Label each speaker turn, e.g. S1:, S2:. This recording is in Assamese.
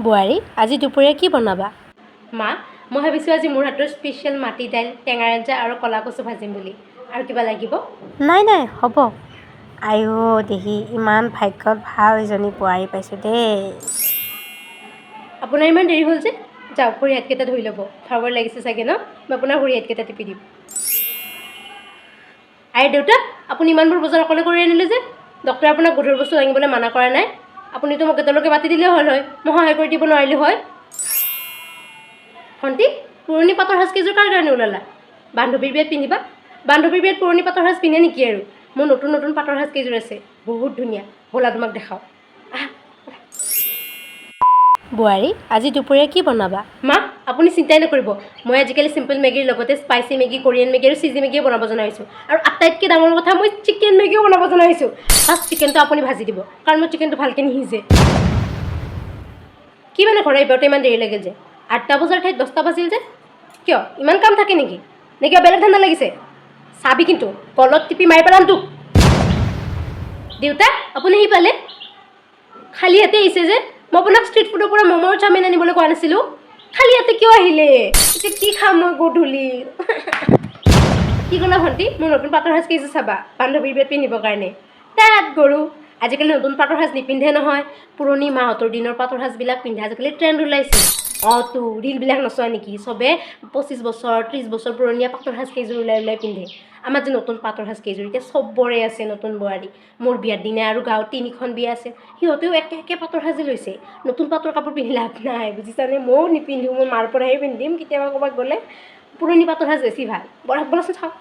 S1: বোৱাৰী আজি দুপৰীয়া কি বনাবা? মা মই ভাবিছোঁ আজি মোৰ হাতৰ স্পেচিয়েল মাটি দাইল টেঙাৰ আঞ্জা আৰু কলা কচু ভাজিম বুলি। আৰু কিবা লাগিব?
S2: নাই হ'ব। আইও দেহি ইমান ভাগ্যত ভাল এজনী বোৱাৰী পাইছোঁ দেই।
S1: আপোনাৰ ইমান দেৰি হ'ল যে? যাওক ভৰি হাতকেইটা ধুই ল'ব। ভাগৰ লাগিছে চাগে ন? মই আপোনাৰ ভৰি হাতকেইটা টিপি দিম। আৰে দেউতা আপুনি ইমানবোৰ বজাৰ অকলে কৰি আনিলে যে? ডক্টৰে আপোনাক গধুৰ বস্তু দাঙিবলৈ মানা কৰা নাই? আপুনিতো মোক এতিয়ালৈকে মাতি দিলেই হ'ল হয়, মই সহায় কৰি দিব নোৱাৰিলোঁ হয়। ভণ্টি পুৰণি পাটৰ সাজ কেইযোৰ কাৰ কাৰণে ওলালা? বান্ধৱীৰ বিয়াত পিন্ধিবা? বান্ধৱীৰ বিয়াত পুৰণি পাটৰ সাজ পিন্ধে নেকি আৰু? মোৰ নতুন নতুন পাটৰ সাজ কেইযোৰ আছে, বহুত ধুনীয়া, ব'লা তোমাক দেখাওঁ।
S2: বোৱাৰী আজি দুপৰীয়া কি বনাবা?
S1: মা আপুনি চিন্তাই নকৰিব, মই আজিকালি চিম্পল মেগীৰ লগতে স্পাইচি মেগী, কোৰিয়ান মেগী আৰু চিজি মেগীও বনাব জনা হৈছোঁ। আৰু আটাইতকৈ ডাঙৰ কথা মই চিকেন মেগীও বনাব জনা হৈছোঁ। ফাৰ্ষ্ট চিকেনটো আপুনি ভাজি দিব, কাৰণ মোৰ চিকেনটো ভালকৈ নিসিজে। কি মানে ঘৰ আহিপাওঁতে ইমান দেৰি লাগে যে? 8টা বজাৰ ঠাইত 10টা বাজিল যে? কিয় ইমান কাম থাকে নেকি? নে কিবা বেলেগ ধান্দা লাগিছে? চাবি কিন্তু কলত টিপি মাৰি পেলাম তোক। দেউতা আপুনি আহি পালে? খালী হাতে আহিছে যে? মই আপোনাক ষ্ট্ৰীট ফুডৰ পৰা ম'ম' আৰু চাওমিন আনিবলৈ কোৱা নাছিলোঁ? খালী হাতে কিয় আহিলে? এতিয়া কি খাম মই গধূলি? কি ক'লা ভণ্টি? মোৰ নতুন পাটৰ সাজ কেইযোৰ চাবা, বান্ধৱীৰ বিয়াত পিন্ধিবৰ কাৰণে। তাত গৰু আজিকালি নতুন পাটৰ সাজ নিপিন্ধে নহয়। পুৰণি মাহঁতৰ দিনৰ পাটৰ সাজবিলাক পিন্ধে, আজিকালি ট্ৰেণ্ড ওলাইছে। তো ৰীলবিলাক নচোৱা নেকি? চবে 25 বছৰ 30 বছৰ পুৰণীয়া পাটৰ সাজ কেইযোৰ ওলাই পিন্ধে। আমাৰ যে নতুন পাটৰ সাজ কেইযোৰ এতিয়া চবৰে আছে নতুন বোৱাৰী। মোৰ বিয়াৰ দিনা আৰু গাঁৱত 3খন বিয়া আছে, সিহঁতেও একে পাটৰ সাজে লৈছে। নতুন পাটৰ কাপোৰ পিন্ধি লাভ নাই, বুজিছানে? ময়ো নিপিন্ধোঁ, মই মাৰ পৰাহে পিন্ধিম কেতিয়াবা ক'ৰবাত গ'লে। পুৰণি পাটৰ সাজ বেছি ভাল। ব'লাচোন চাওঁ।